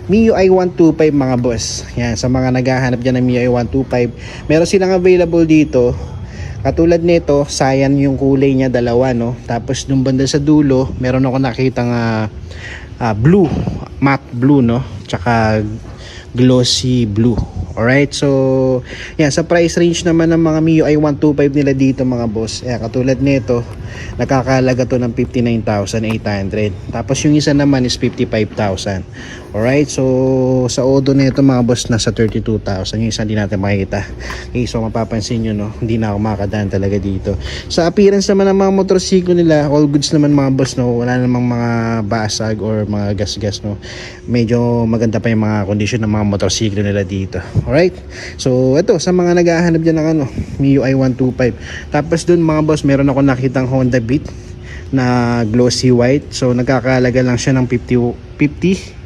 MIUI 125 mga boss. Yan, sa mga naghahanap dyan ng MIUI 125, meron silang available dito. Katulad nito, cyan yung kulay niya, dalawa, no? Tapos nung banda sa dulo, meron ako nakitang blue, matte blue, no? Tsaka glossy blue. Alright, so yan, sa price range naman ng mga MIUI 125 nila dito mga boss, yan, katulad nito, nakakalaga to ng 59,800. Tapos yung isa naman is 55,000. Alright, so sa Odo nito mga boss, nasa 32,000. Yung isa hindi natin makikita. Okay, so mapapansin nyo, no, hindi na ako makakadaan talaga dito. Sa appearance naman ng mga motorsiklo nila, all goods naman mga boss, no, wala namang mga basag or mga gas-gas, no. Medyo maganda pa yung mga kondisyon ng mga motorsiklo nila dito. Alright, so ito sa mga naghahanap dyan ng MIUI 125. Tapos dun mga boss, meron ako nakitang Honda Beat na glossy white. So nagkakalaga lang siya ng 50